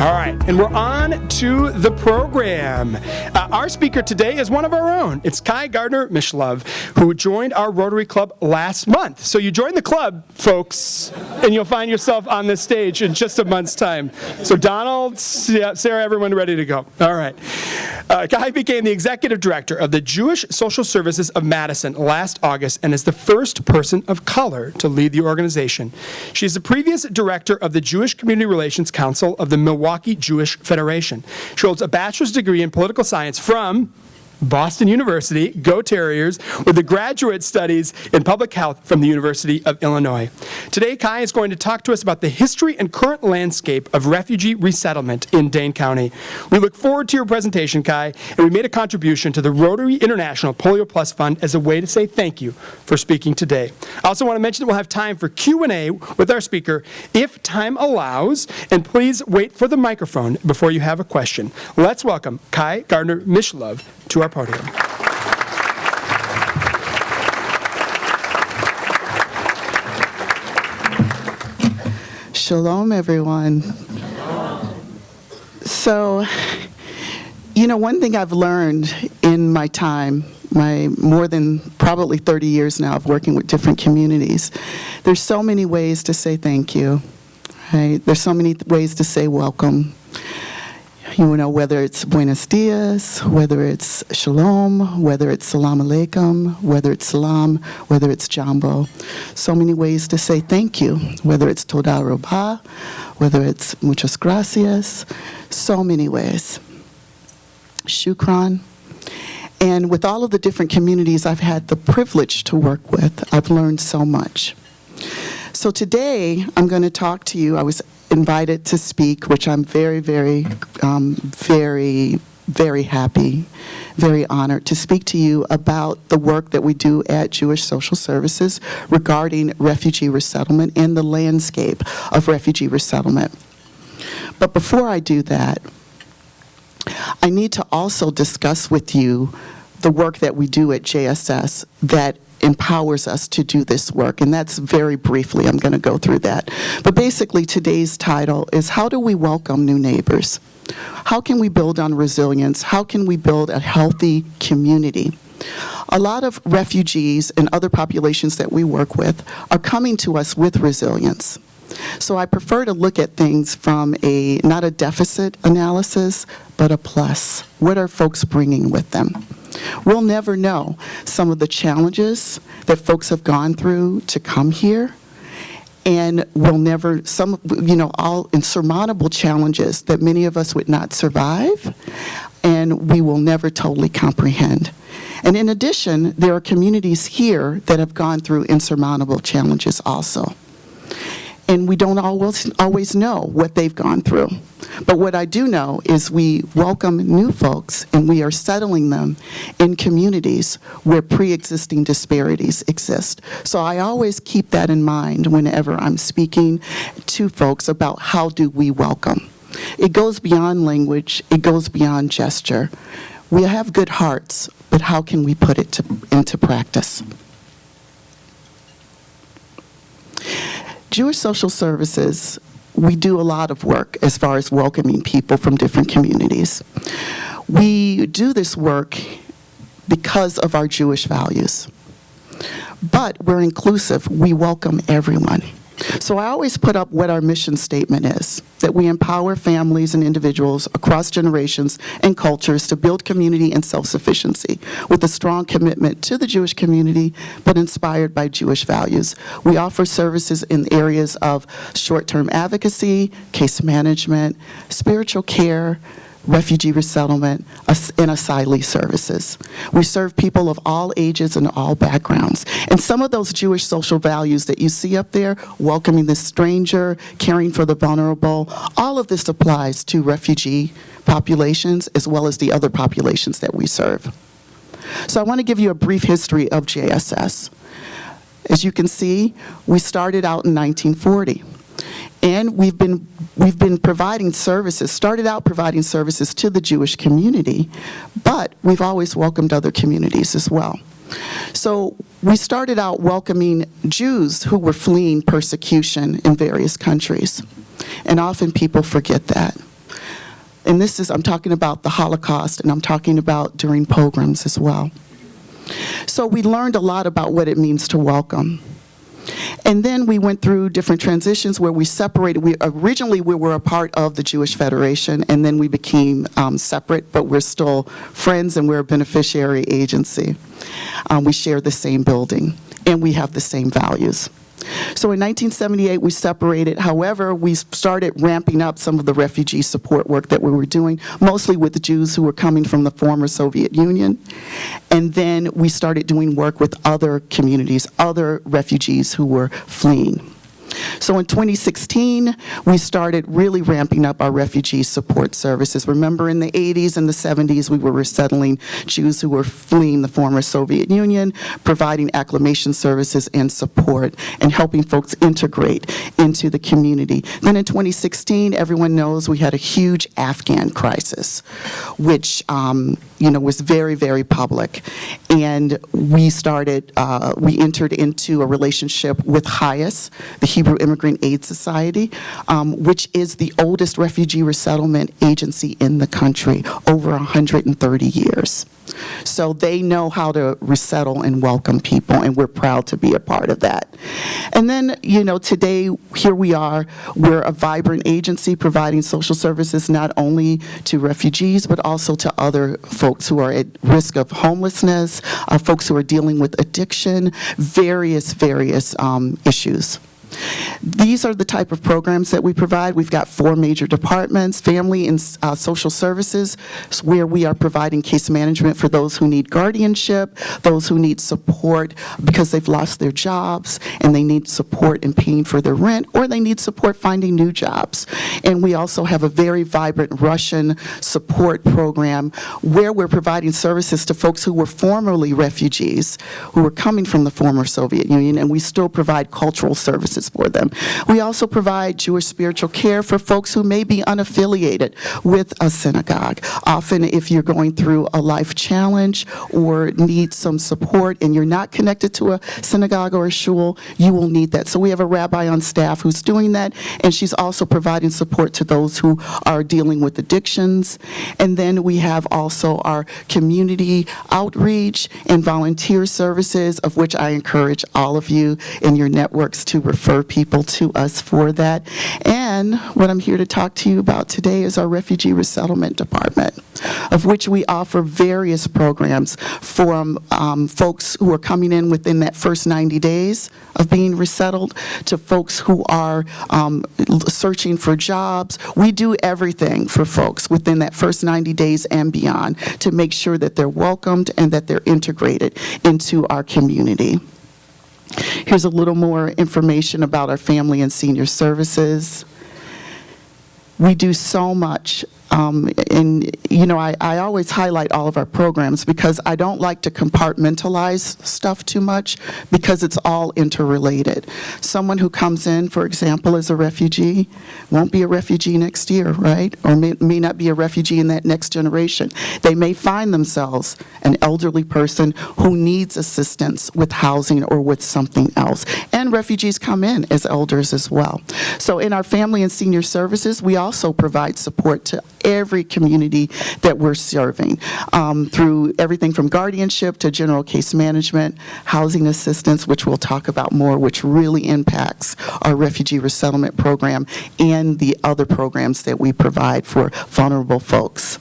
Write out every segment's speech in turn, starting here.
All right, and we're on to the program. Our speaker today is one of our own. It's KAI GARDNER MISHLOVE, who joined our Rotary Club last month. So you join the club, folks, and you'll find yourself on this stage in just a month's time. So Donald, Sarah, everyone ready to go. All right. KAI became the executive director of the Jewish Social Services of Madison last August and is the first person of color to lead the organization. She is the previous director of the Jewish Community Relations Council of the Milwaukee Jewish Federation. She holds a bachelor's degree in political science from Boston University, Go Terriers, with a graduate studies in public health from the University of Illinois. Today, KAI is going to talk to us about the history and current landscape of refugee resettlement in Dane County. We look forward to your presentation, KAI, and we made a contribution to the Rotary International Polio Plus Fund as a way to say thank you for speaking today. I also want to mention that we'll have time for Q&A with our speaker if time allows, and please wait for the microphone before you have a question. Let's welcome KAI GARDNER MISHLOVE to our podium. Shalom, everyone. So, you know, one thing I've learned in my time, my more than probably 30 years now of working with different communities, there's so many ways to say thank you, right? There's so many ways to say welcome. You know, whether it's buenos dias, whether it's shalom, whether it's salam alaikum, whether it's salam, whether it's jambo. So many ways to say thank you, whether it's toda rabah, whether it's muchas gracias, so many ways. Shukran. And with all of the different communities I've had the privilege to work with, I've learned so much. So today, I'm going to talk to you. I was invited to speak, which I'm very, very happy, very honored to speak to you about the work that we do at Jewish Social Services regarding refugee resettlement and the landscape of refugee resettlement. But before I do that, I need to also discuss with you the work that we do at JSS that empowers us to do this work, and that's very briefly, I'm going to go through that. But basically today's title is how do we welcome new neighbors? How can we build on resilience? How can we build a healthy community? A lot of refugees and other populations that we work with are coming to us with resilience. So I prefer to look at things from not a deficit analysis, but a plus. What are folks bringing with them? We'll never know some of the challenges that folks have gone through to come here, and we'll never, all insurmountable challenges that many of us would not survive, and we will never totally comprehend. And in addition, there are communities here that have gone through insurmountable challenges also. And we don't always know what they've gone through. But what I do know is we welcome new folks and we are settling them in communities where pre-existing disparities exist. So I always keep that in mind whenever I'm speaking to folks about how do we welcome. It goes beyond language, it goes beyond gesture. We have good hearts, but how can we put it into practice? Jewish Social Services, we do a lot of work as far as welcoming people from different communities. We do this work because of our Jewish values. But we're inclusive. We welcome everyone. So I always put up what our mission statement is, that we empower families and individuals across generations and cultures to build community and self-sufficiency with a strong commitment to the Jewish community, but inspired by Jewish values. We offer services in areas of short-term advocacy, case management, spiritual care, refugee resettlement, and asylee services. We serve people of all ages and all backgrounds. And some of those Jewish social values that you see up there, welcoming the stranger, caring for the vulnerable, all of this applies to refugee populations as well as the other populations that we serve. So I want to give you a brief history of JSS. As you can see, we started out in 1940. And we've been providing services, started out providing services to the Jewish community, but we've always welcomed other communities as well. So we started out welcoming Jews who were fleeing persecution in various countries. And often people forget that. And I'm talking about the Holocaust, and I'm talking about during pogroms as well. So we learned a lot about what it means to welcome. And then we went through different transitions where we separated. Originally, we were a part of the Jewish Federation, and then we became separate, but we're still friends, and we're a beneficiary agency. We share the same building, and we have the same values. So in 1978, we separated. However, we started ramping up some of the refugee support work that we were doing, mostly with the Jews who were coming from the former Soviet Union. And then we started doing work with other communities, other refugees who were fleeing. So in 2016, we started really ramping up our refugee support services. Remember, in the 80s and the 70s, we were resettling Jews who were fleeing the former Soviet Union, providing acclimation services and support, and helping folks integrate into the community. Then in 2016, everyone knows we had a huge Afghan crisis, which was very, very public. And we entered into a relationship with HIAS, the Hebrew Immigrant Aid Society, which is the oldest refugee resettlement agency in the country, over 130 years. So they know how to resettle and welcome people, and we're proud to be a part of that. And then, today, here we are. We're a vibrant agency providing social services not only to refugees, but also to other folks who are at risk of homelessness, folks who are dealing with addiction, various issues. These are the type of programs that we provide. We've got 4 major departments: family and social services, where we are providing case management for those who need guardianship, those who need support because they've lost their jobs and they need support in paying for their rent, or they need support finding new jobs. And we also have a very vibrant Russian support program where we're providing services to folks who were formerly refugees, who were coming from the former Soviet Union, and we still provide cultural services for them. We also provide Jewish spiritual care for folks who may be unaffiliated with a synagogue. Often, if you're going through a life challenge or need some support and you're not connected to a synagogue or a shul, you will need that. So we have a rabbi on staff who's doing that, and she's also providing support to those who are dealing with addictions. And then we have also our community outreach and volunteer services, of which I encourage all of you in your networks to refer people to us for that. And what I'm here to talk to you about today is our Refugee Resettlement Department, of which we offer various programs from folks who are coming in within that first 90 days of being resettled to folks who are searching for jobs. We do everything for folks within that first 90 days and beyond to make sure that they're welcomed and that they're integrated into our community. Here's a little more information about our family and senior services. We do so much. I always highlight all of our programs because I don't like to compartmentalize stuff too much because it's all interrelated. Someone who comes in, for example, as a refugee, won't be a refugee next year, right? Or may not be a refugee in that next generation. They may find themselves an elderly person who needs assistance with housing or with something else. And refugees come in as elders as well. So in our family and senior services, we also provide support to every community that we're serving through everything from guardianship to general case management, housing assistance, which we'll talk about more, which really impacts our refugee resettlement program and the other programs that we provide for vulnerable folks.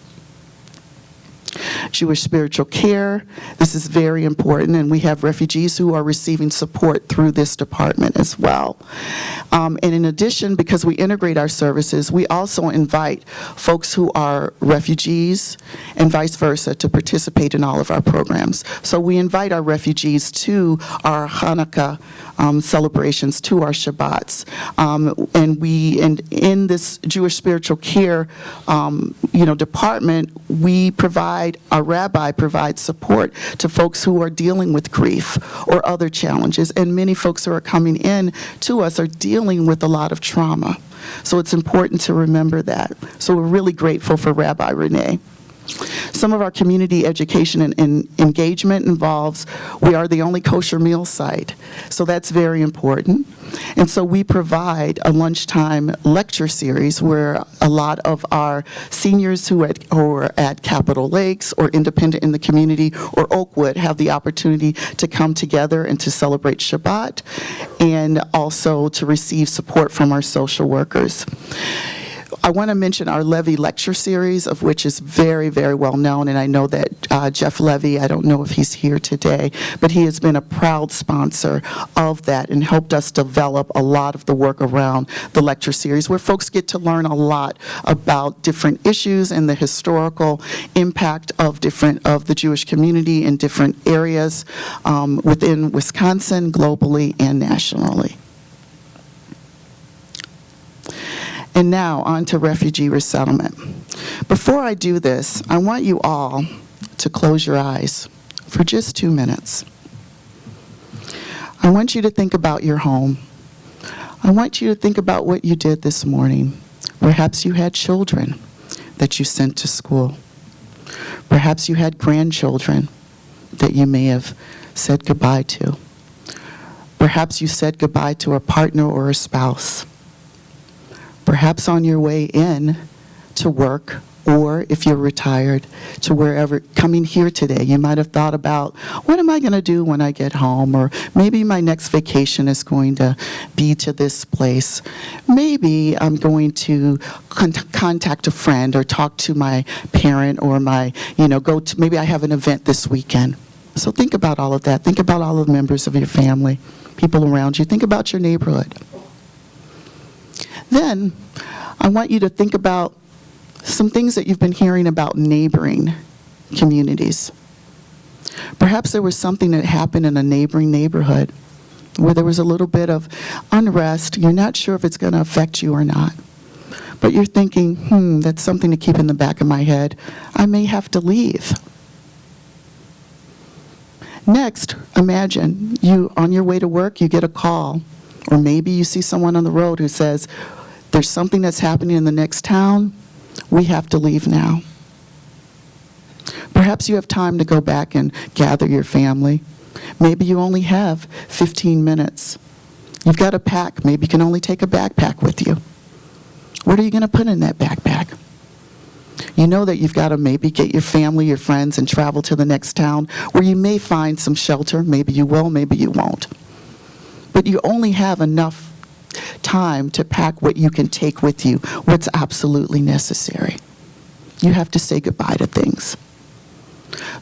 Jewish spiritual care, this is very important, and we have refugees who are receiving support through this department as well. And in addition, because we integrate our services, we also invite folks who are refugees and vice versa to participate in all of our programs. So we invite our refugees to our Hanukkah celebrations, to our Shabbats. And in this Jewish spiritual care department, our rabbi provides support to folks who are dealing with grief or other challenges, and many folks who are coming in to us are dealing with a lot of trauma. So it's important to remember that. So we're really grateful for Rabbi Renee. Some of our community education and engagement involves, we are the only kosher meal site, so that's very important. And so we provide a lunchtime lecture series where a lot of our seniors who are at Capitol Lakes or Independent in the Community or Oakwood have the opportunity to come together and to celebrate Shabbat and also to receive support from our social workers. I want to mention our Levy lecture series, of which is very, very well known, and I know that Jeff Levy, I don't know if he's here today, but he has been a proud sponsor of that and helped us develop a lot of the work around the lecture series, where folks get to learn a lot about different issues and the historical impact of the Jewish community in different areas within Wisconsin, globally, and nationally. And now, on to refugee resettlement. Before I do this, I want you all to close your eyes for just 2 minutes. I want you to think about your home. I want you to think about what you did this morning. Perhaps you had children that you sent to school. Perhaps you had grandchildren that you may have said goodbye to. Perhaps you said goodbye to a partner or a spouse. Perhaps on your way in to work, or if you're retired, to wherever, coming here today, you might have thought about, what am I going to do when I get home? Or maybe my next vacation is going to be to this place. Maybe I'm going to contact a friend or talk to my parent or maybe I have an event this weekend. So think about all of that. Think about all of the members of your family, people around you. Think about your neighborhood. Then, I want you to think about some things that you've been hearing about neighboring communities. Perhaps there was something that happened in a neighboring neighborhood where there was a little bit of unrest. You're not sure if it's going to affect you or not. But you're thinking, that's something to keep in the back of my head. I may have to leave. Next, imagine you on your way to work, you get a call. Or maybe you see someone on the road who says, there's something that's happening in the next town, we have to leave now. Perhaps you have time to go back and gather your family. Maybe you only have 15 minutes. You've got a pack. Maybe you can only take a backpack with you. What are you going to put in that backpack? You know that you've got to maybe get your family, your friends, and travel to the next town where you may find some shelter. Maybe you will, maybe you won't. But you only have enough time to pack what you can take with you, what's absolutely necessary. You have to say goodbye to things.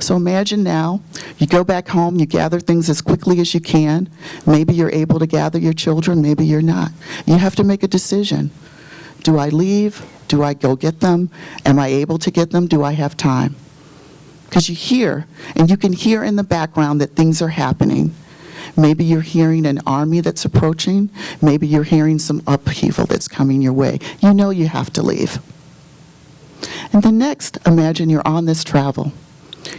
So imagine now, you go back home, you gather things as quickly as you can. Maybe you're able to gather your children, maybe you're not. You have to make a decision. Do I leave? Do I go get them? Am I able to get them? Do I have time? Because you hear, and you can hear in the background that things are happening. Maybe you're hearing an army that's approaching. Maybe you're hearing some upheaval that's coming your way. You know you have to leave. And then next, imagine you're on this travel.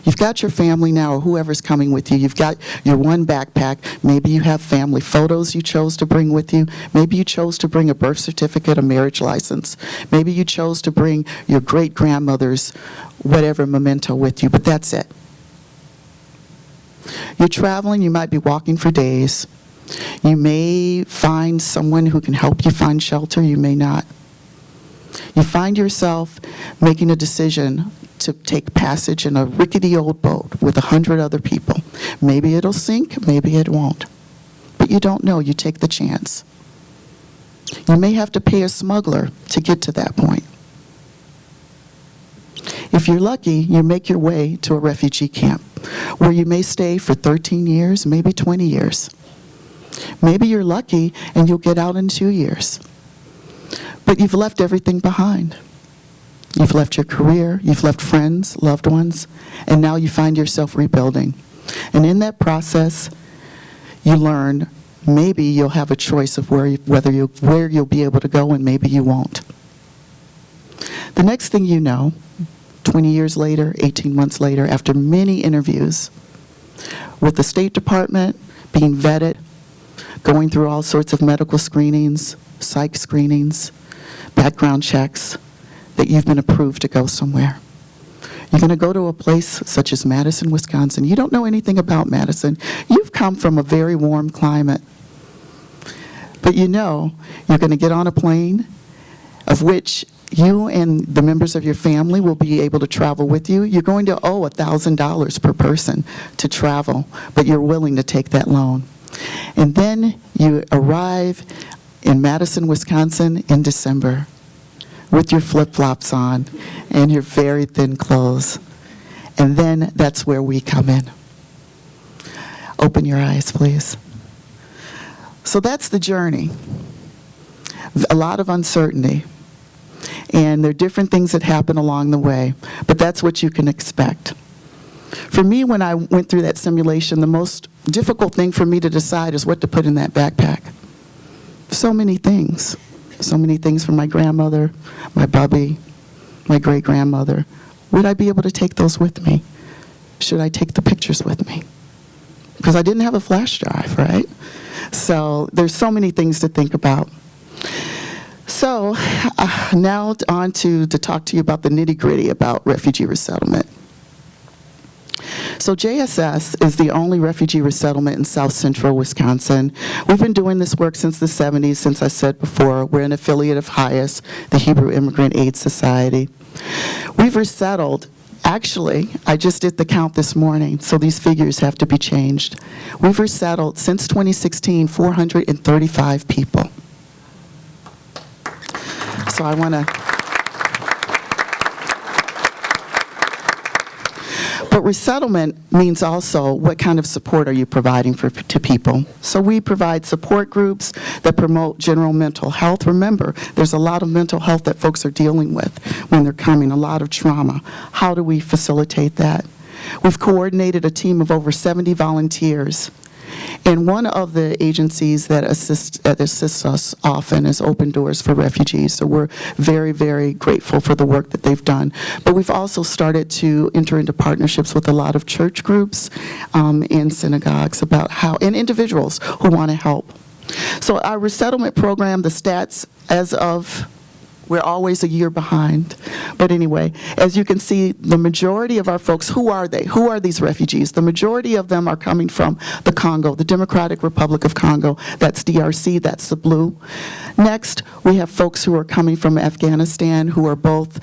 You've got your family now, or whoever's coming with you. You've got your one backpack. Maybe you have family photos you chose to bring with you. Maybe you chose to bring a birth certificate, a marriage license. Maybe you chose to bring your great-grandmother's whatever memento with you, but that's it. You're traveling, you might be walking for days. You may find someone who can help you find shelter, you may not. You find yourself making a decision to take passage in a rickety old boat with 100 other people. Maybe it'll sink, maybe it won't. But you don't know, you take the chance. You may have to pay a smuggler to get to that point. If you're lucky, you make your way to a refugee camp where you may stay for 13 years, maybe 20 years. Maybe you're lucky and you'll get out in 2 years. But you've left everything behind. You've left your career, you've left friends, loved ones, and now you find yourself rebuilding. And in that process, you learn maybe you'll have a choice of where you'll be able to go, and maybe you won't. The next thing you know, 20 years later, 18 months later, after many interviews with the State Department, being vetted, going through all sorts of medical screenings, psych screenings, background checks, that you've been approved to go somewhere. You're going to go to a place such as Madison, Wisconsin. You don't know anything about Madison. You've come from a very warm climate. But you know you're going to get on a plane of which you and the members of your family will be able to travel with you. You're going to owe $1,000 per person to travel, but you're willing to take that loan. And then you arrive in Madison, Wisconsin in December with your flip-flops on and your very thin clothes. And then that's where we come in. Open your eyes, please. So that's the journey. A lot of uncertainty. And there are different things that happen along the way, but that's what you can expect. For me, when I went through that simulation, the most difficult thing for me to decide is what to put in that backpack. So many things. So many things from my grandmother, my bubby, my great-grandmother. Would I be able to take those with me? Should I take the pictures with me? Because I didn't have a flash drive, right? So there's so many things to think about. So now on to talk to you about the nitty-gritty about refugee resettlement. So JSS is the only refugee resettlement in South Central Wisconsin. We've been doing this work since the 70s, since I said before. We're an affiliate of HIAS, the Hebrew Immigrant Aid Society. We've resettled, actually, I just did the count this morning, so these figures have to be changed. We've resettled, since 2016, 435 people. So I want to... But resettlement means also what kind of support are you providing to people. So we provide support groups that promote general mental health. Remember, there's a lot of mental health that folks are dealing with when they're coming, a lot of trauma. How do we facilitate that? We've coordinated a team of over 70 volunteers. And one of the agencies that assists us often is Open Doors for Refugees. So we're very, very grateful for the work that they've done. But we've also started to enter into partnerships with a lot of church groups and synagogues about how, and individuals who want to help. So our resettlement program, the stats as of, we're always a year behind. But anyway, as you can see, the majority of our folks, who are they? Who are these refugees? The majority of them are coming from the Congo, the Democratic Republic of Congo. That's DRC, that's the blue. Next, we have folks who are coming from Afghanistan who are both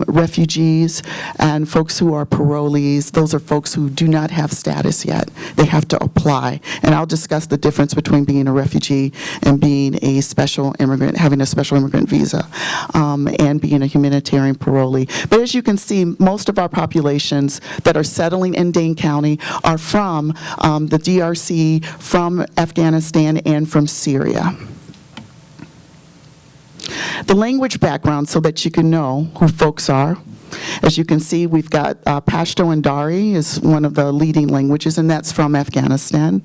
refugees and folks who are parolees. Those are folks who do not have status yet. They have to apply. And I'll discuss the difference between being a refugee and being a special immigrant, having a special immigrant visa. And being a humanitarian parolee. But as you can see, most of our populations that are settling in Dane County are from the DRC, from Afghanistan, and from Syria. The language background, so that you can know who folks are. As you can see, we've got Pashto and Dari is one of the leading languages, and that's from Afghanistan.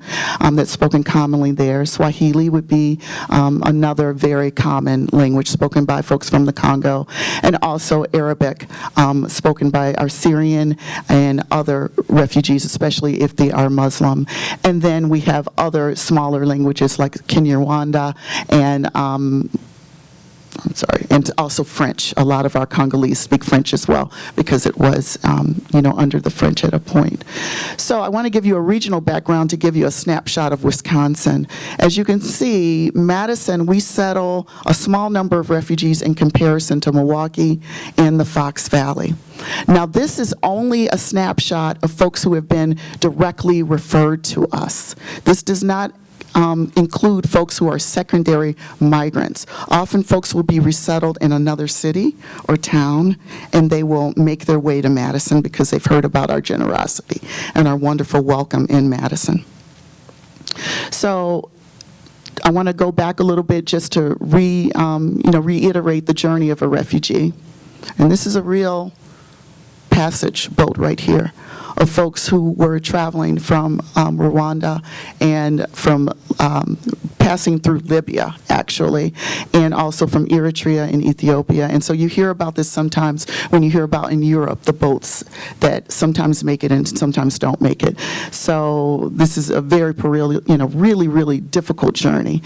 That's spoken commonly there. Swahili would be another very common language spoken by folks from the Congo, and also Arabic, spoken by our Syrian and other refugees, especially if they are Muslim. And then we have other smaller languages like Kinyarwanda and and also French. A lot of our Congolese speak French as well because it was, under the French at a point. So I want to give you a regional background to give you a snapshot of Wisconsin. As you can see, Madison, we settle a small number of refugees in comparison to Milwaukee and the Fox Valley. Now, this is only a snapshot of folks who have been directly referred to us. This does not include folks who are secondary migrants. Often folks will be resettled in another city or town, and they will make their way to Madison because they've heard about our generosity and our wonderful welcome in Madison. So I want to go back a little bit just to reiterate the journey of a refugee. And this is a real passage boat right here of folks who were traveling from Rwanda and from passing through Libya, actually, and also from Eritrea and Ethiopia. And so you hear about this sometimes when you hear about in Europe, the boats that sometimes make it and sometimes don't make it. So this is a very, really, really difficult journey.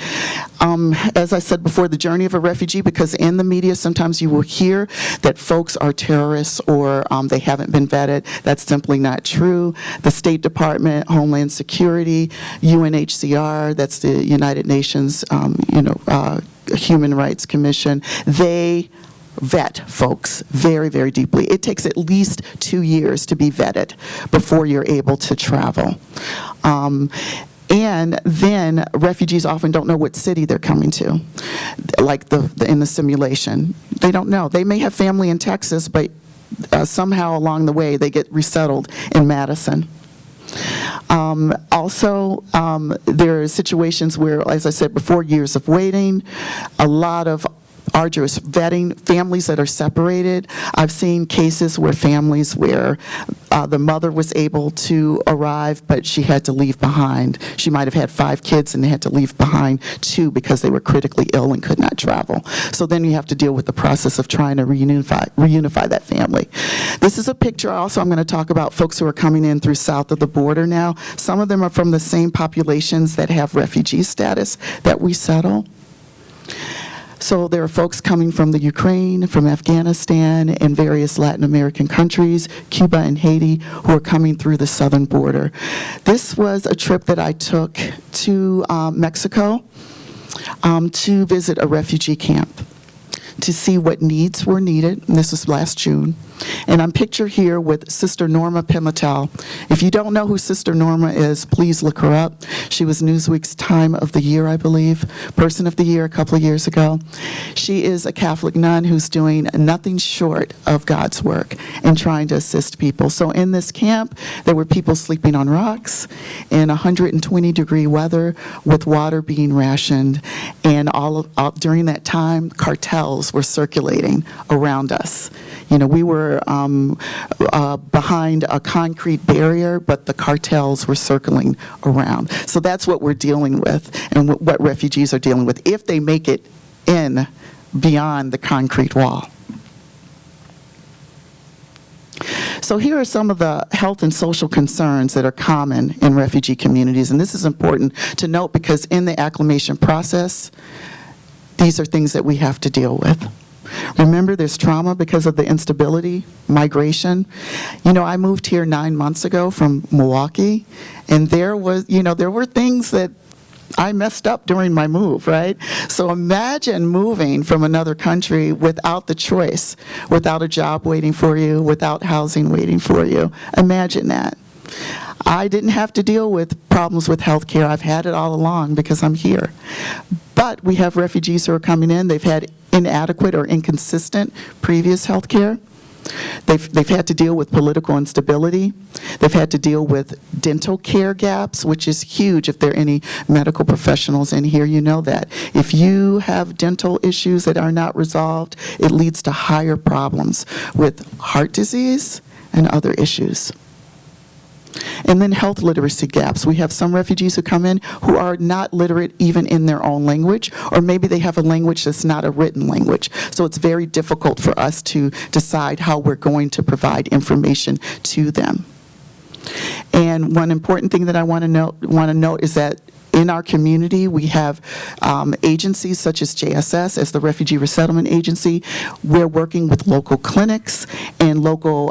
As I said before, the journey of a refugee, because in the media sometimes you will hear that folks are terrorists or they haven't been vetted. That's simply not not true. The State Department, Homeland Security, UNHCR, that's the United Nations, Human Rights Commission, they vet folks very, very deeply. It takes at least 2 years to be vetted before you're able to travel. And then refugees often don't know what city they're coming to, like in the simulation. They don't know. They may have family in Texas, but somehow along the way they get resettled in Madison. Also, there are situations where, as I said before, years of waiting, a lot of arduous vetting, families that are separated. I've seen cases where families where the mother was able to arrive, but she had to leave behind. She might have had 5 kids and they had to leave behind 2 because they were critically ill and could not travel. So then you have to deal with the process of trying to reunify that family. This is a picture also I'm going to talk about folks who are coming in through south of the border now. Some of them are from the same populations that have refugee status that we settle. So there are folks coming from the Ukraine, from Afghanistan, and various Latin American countries, Cuba and Haiti, who are coming through the southern border. This was a trip that I took to Mexico to visit a refugee camp, to see what needs were needed, and this was last June. And I'm pictured here with Sister Norma Pimentel. If you don't know who Sister Norma is, please look her up. She was Newsweek's Time of the Year, I believe, Person of the Year a couple of years ago. She is a Catholic nun who's doing nothing short of God's work and trying to assist people. So in this camp, there were people sleeping on rocks in 120-degree weather with water being rationed, and during that time, cartels were circulating around us. We were behind a concrete barrier, but the cartels were circling around. So that's what we're dealing with and what refugees are dealing with if they make it in beyond the concrete wall. So here are some of the health and social concerns that are common in refugee communities, and this is important to note because in the acclimation process, these are things that we have to deal with. Remember, there's trauma because of the instability, migration. I moved here 9 months ago from Milwaukee, and there were things that I messed up during my move, right? So imagine moving from another country without the choice, without a job waiting for you, without housing waiting for you. Imagine that. I didn't have to deal with problems with health care. I've had it all along because I'm here. But we have refugees who are coming in. They've had inadequate or inconsistent previous health care. They've had to deal with political instability. They've had to deal with dental care gaps, which is huge. If there are any medical professionals in here, you know that. If you have dental issues that are not resolved, it leads to higher problems with heart disease and other issues. And then health literacy gaps. We have some refugees who come in who are not literate even in their own language, or maybe they have a language that's not a written language. So it's very difficult for us to decide how we're going to provide information to them. And one important thing that I want to note is that in our community, we have agencies such as JSS, as the Refugee Resettlement Agency. We're working with local clinics and local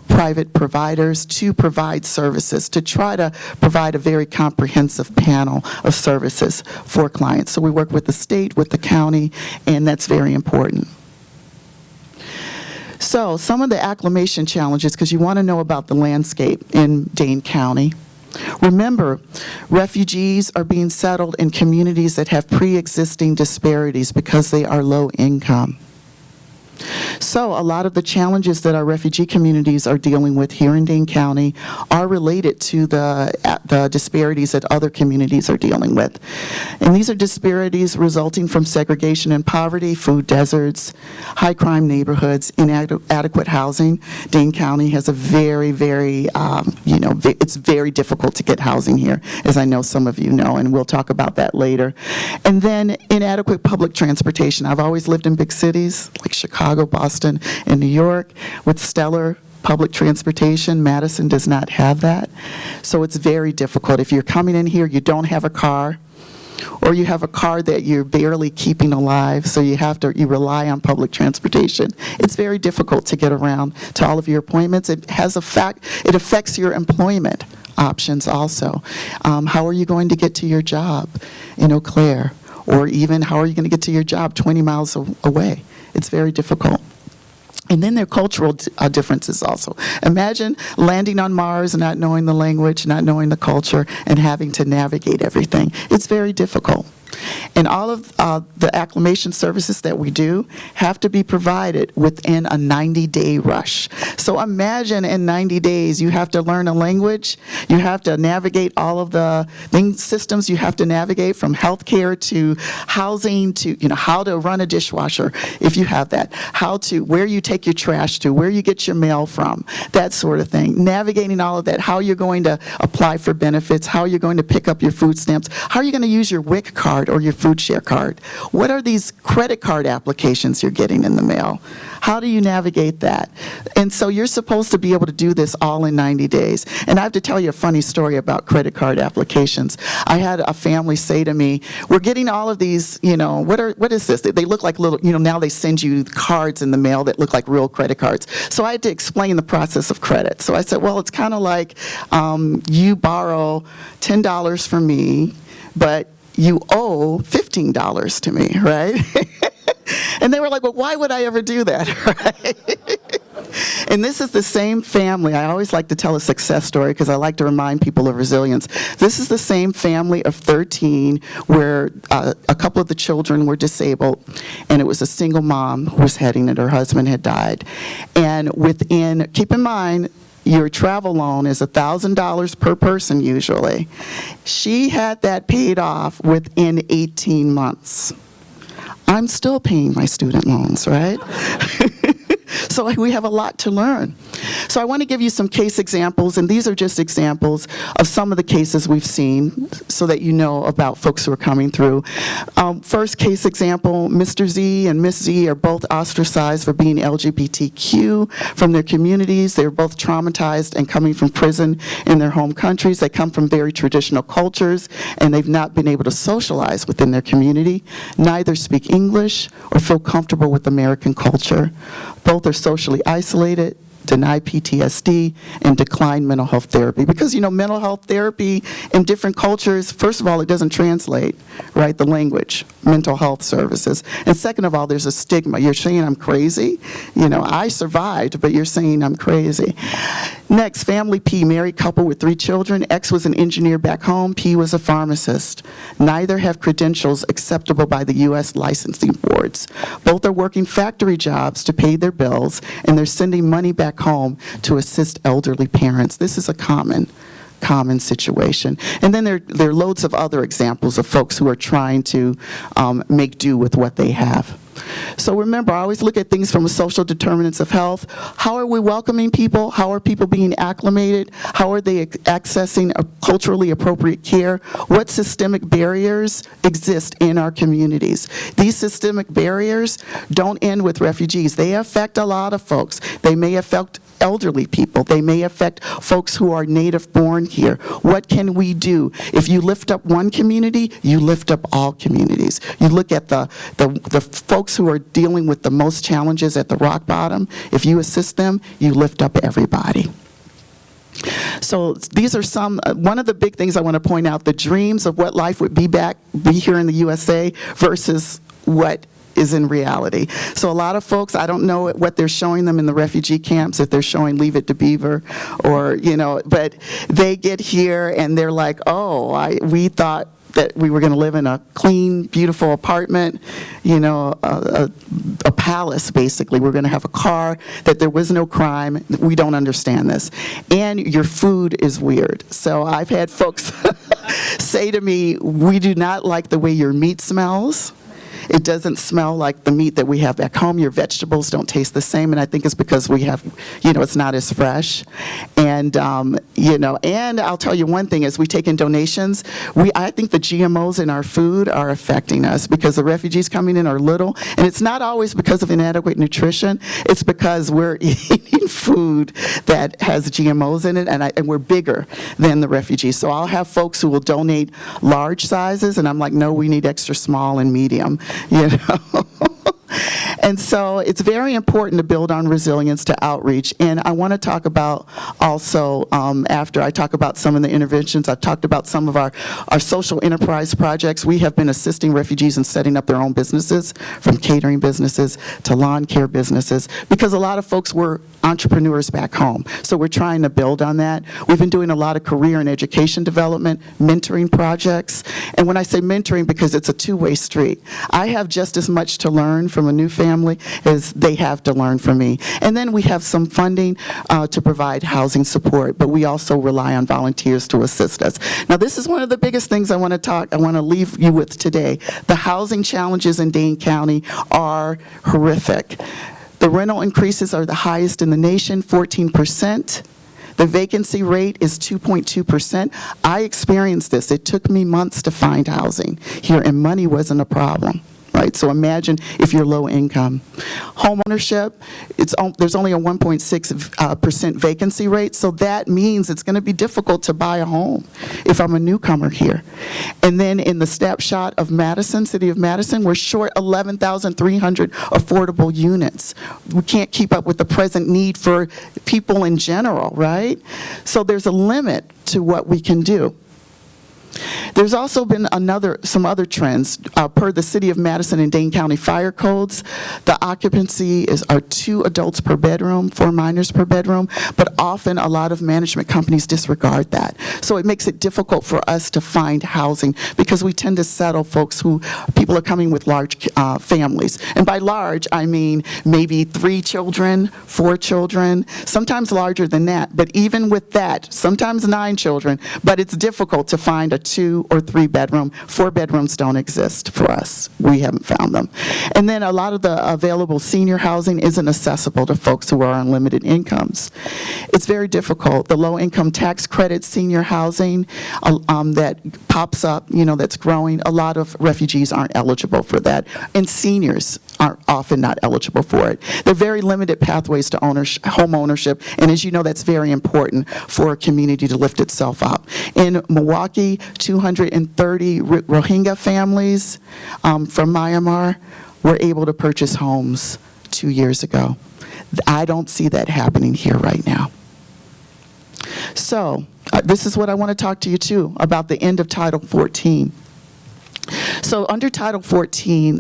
private providers to provide services, to try to provide a very comprehensive panel of services for clients. So we work with the state, with the county, and that's very important. So some of the acclimation challenges, because you want to know about the landscape in Dane County. Remember, refugees are being settled in communities that have pre-existing disparities because they are low income. So a lot of the challenges that our refugee communities are dealing with here in Dane County are related to the disparities that other communities are dealing with. And these are disparities resulting from segregation and poverty, food deserts, high crime neighborhoods, inadequate housing. Dane County has a very, very, it's very difficult to get housing here, as I know some of you know, and we'll talk about that later. And then inadequate public transportation. I've always lived in big cities like Chicago, Boston, and New York with stellar public transportation. Madison does not have that. So it's very difficult. If you're coming in here, you don't have a car, or you have a car that you're barely keeping alive, so you rely on public transportation. It's very difficult to get around to all of your appointments. It affects your employment options also. How are you going to get to your job in Eau Claire? Or even how are you going to get to your job 20 miles away? It's very difficult. And then there are cultural differences also. Imagine landing on Mars and not knowing the language, not knowing the culture, and having to navigate everything. It's very difficult. And all of the acclimation services that we do have to be provided within a 90-day rush. So imagine in 90 days you have to learn a language, you have to navigate all of the systems you have to navigate, from healthcare to housing to how to run a dishwasher if you have that, where you take your trash to, where you get your mail from, that sort of thing. Navigating all of that, how you're going to apply for benefits, how you're going to pick up your food stamps, how are you going to use your WIC card or your food share card. What are these credit card applications you're getting in the mail? How do you navigate that? And so you're supposed to be able to do this all in 90 days. And I have to tell you a funny story about credit card applications. I had a family say to me, we're getting all of these, what is this? They look like little, now they send you cards in the mail that look like real credit cards. So I had to explain the process of credit. So I said, well, it's kind of like you borrow $10 from me, but you owe $15 to me, right? And they were like, well, why would I ever do that, right? And this is the same family. I always like to tell a success story because I like to remind people of resilience. This is the same family of 13 where a couple of the children were disabled, and it was a single mom who was heading it. Her husband had died. And keep in mind, your travel loan is $1,000 per person usually. She had that paid off within 18 months. I'm still paying my student loans, right? So we have a lot to learn. So I want to give you some case examples, and these are just examples of some of the cases we've seen so that you know about folks who are coming through. First case example, Mr. Z and Miss Z are both ostracized for being LGBTQ from their communities. They're both traumatized and coming from prison in their home countries. They come from very traditional cultures, and they've not been able to socialize within their community. Neither speak English or feel comfortable with American culture. Both are socially isolated, deny PTSD, and decline mental health therapy. Because, mental health therapy in different cultures, first of all, it doesn't translate, right, the language, mental health services. And second of all, there's a stigma. You're saying I'm crazy? I survived, but you're saying I'm crazy. Next, family P, married couple with 3 children. X was an engineer back home. P was a pharmacist. Neither have credentials acceptable by the U.S. licensing boards. Both are working factory jobs to pay their bills, and they're sending money back home to assist elderly parents. This is a common situation. And then there are loads of other examples of folks who are trying to make do with what they have. So remember, I always look at things from a social determinants of health. How are we welcoming people? How are people being acclimated? How are they accessing a culturally appropriate care? What systemic barriers exist in our communities? These systemic barriers don't end with refugees. They affect a lot of folks. They may affect elderly people. They may affect folks who are native born here. What can we do? If you lift up one community, you lift up all communities. You look at the folks who are dealing with the most challenges at the rock bottom. If you assist them, you lift up everybody. So these are one of the big things I want to point out, the dreams of what life would be here in the USA versus what is in reality. So a lot of folks, I don't know what they're showing them in the refugee camps, if they're showing Leave It to Beaver or, but they get here and they're like, we thought that we were going to live in a clean, beautiful apartment, a palace, basically. We're going to have a car, that there was no crime. We don't understand this. And your food is weird. So I've had folks say to me, we do not like the way your meat smells. It doesn't smell like the meat that we have back home. Your vegetables don't taste the same, and I think it's because we have, it's not as fresh. And, and I'll tell you one thing, as we take in donations, I think the GMOs in our food are affecting us because the refugees coming in are little, and it's not always because of inadequate nutrition. It's because we're eating food that has GMOs in it, and we're bigger than the refugees. So I'll have folks who will donate large sizes, and I'm like, no, we need extra small and medium, And so it's very important to build on resilience, to outreach. And I want to talk about also, after I talk about some of the interventions, I've talked about some of our social enterprise projects. We have been assisting refugees in setting up their own businesses, from catering businesses to lawn care businesses, because a lot of folks were entrepreneurs back home. So we're trying to build on that. We've been doing a lot of career and education development, mentoring projects. And when I say mentoring, because it's a two-way street, I have just as much to learn from a new family as they have to learn from me. And then we have some funding to provide housing support, but we also rely on volunteers to assist us. Now, this is one of the biggest things I want to leave you with today. The housing challenges in Dane County are horrific. The rental increases are the highest in the nation, 14%. The vacancy rate is 2.2%. I experienced this. It took me months to find housing here, and money wasn't a problem. Right? So imagine if you're low income. Home ownership, there's only a 1.6% vacancy rate, so that means it's going to be difficult to buy a home if I'm a newcomer here. And then in the snapshot of Madison, City of Madison, we're short 11,300 affordable units. We can't keep up with the present need for people in general, right? So there's a limit to what we can do. There's also been some other trends. Per the City of Madison and Dane County fire codes, the occupancy are 2 adults per bedroom, 4 minors per bedroom, but often a lot of management companies disregard that. So it makes it difficult for us to find housing because we tend to settle people are coming with large families. And by large, I mean maybe 3 children, 4 children, sometimes larger than that. But even with that, sometimes 9 children, but it's difficult to find a 2 or 3 bedroom. 4 bedrooms don't exist for us. We haven't found them. And then a lot of the available senior housing isn't accessible to folks who are on limited incomes. It's very difficult. The low-income tax credit senior housing that pops up, that's growing, a lot of refugees aren't eligible for that. And seniors are often not eligible for it. There are very limited pathways to home ownership, and as you know, that's very important for a community to lift itself up. In Milwaukee, 230 Rohingya families from Myanmar were able to purchase homes 2 years ago. I don't see that happening here right now. So this is what I want to talk to you too about the end of Title 14. So under Title 14,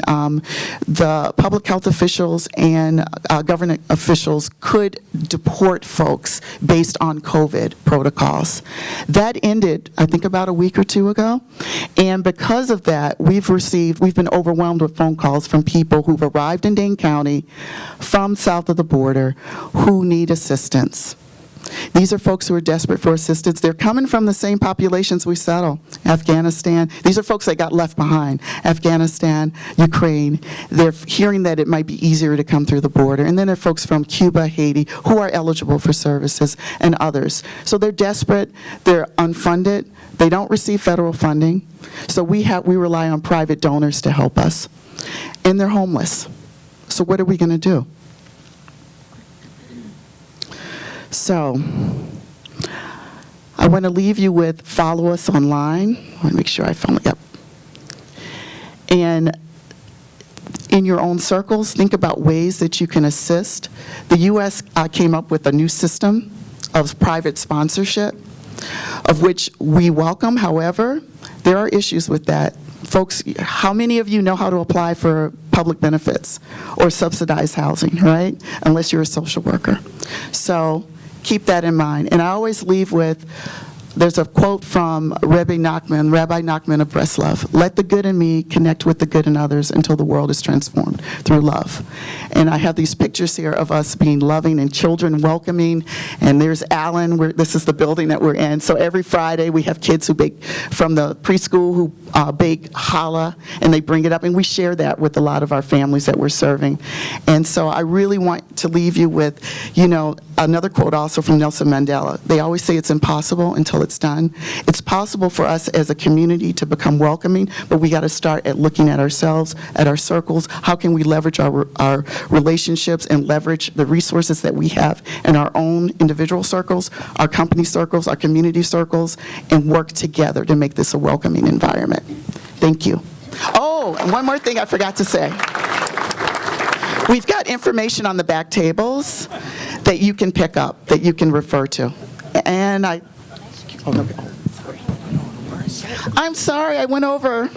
the public health officials and government officials could deport folks based on COVID protocols. That ended, I think, about a week or 2 ago. And because of that, we've been overwhelmed with phone calls from people who've arrived in Dane County from south of the border who need assistance. These are folks who are desperate for assistance. They're coming from the same populations we settle. Afghanistan. These are folks that got left behind. Afghanistan, Ukraine. They're hearing that it might be easier to come through the border. And then there are folks from Cuba, Haiti, who are eligible for services, and others. So they're desperate. They're unfunded. They don't receive federal funding. So we rely on private donors to help us. And they're homeless. So what are we going to do? So I want to leave you with follow us online. I want to make sure I found it. Yep. And in your own circles, think about ways that you can assist. The U.S. Came up with a new system of private sponsorship, of which we welcome. However, there are issues with that. Folks, how many of you know how to apply for public benefits or subsidized housing, right? Unless you're a social worker. So keep that in mind. And I always leave with there's a quote from Rabbi Nachman of Breslov: "Let the good in me connect with the good in others until the world is transformed through love." And I have these pictures here of us being loving and children welcoming. And there's Alan. This is the building that we're in. So every Friday we have kids who bake from the preschool who bake challah, and they bring it up, and we share that with a lot of our families that we're serving. And so I really want to leave you with, another quote also from Nelson Mandela. They always say it's impossible until it's done. It's possible for us as a community to become welcoming, but we got to start at looking at ourselves, at our circles. How can we leverage our relationships and leverage the resources that we have in our own individual circles, our company circles, our community circles, and work together to make this a welcoming environment. Thank you. Oh, and one more thing I forgot to say. We've got information on the back tables that you can pick up, that you can refer to. And I'm sorry, I went over.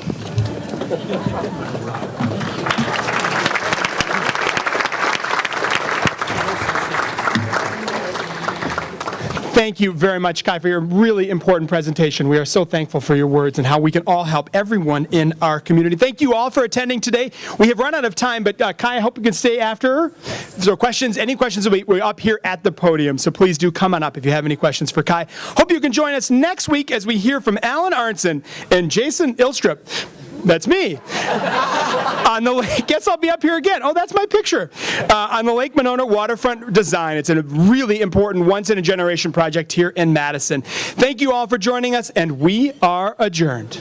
Thank you very much, Kai, for your really important presentation. We are so thankful for your words and how we can all help everyone in our community. Thank you all for attending today. We have run out of time, but Kai, I hope you can stay after. So any questions will be up here at the podium, so please do come on up if you have any questions for Kai. Hope you can join us next week as we hear from Alan Arnson and Jason Ilstrup. That's me. On the lake, guess I'll be up here again. Oh, that's my picture. On the Lake Monona waterfront design. It's a really important once-in-a-generation project here in Madison. Thank you all for joining us, and we are adjourned.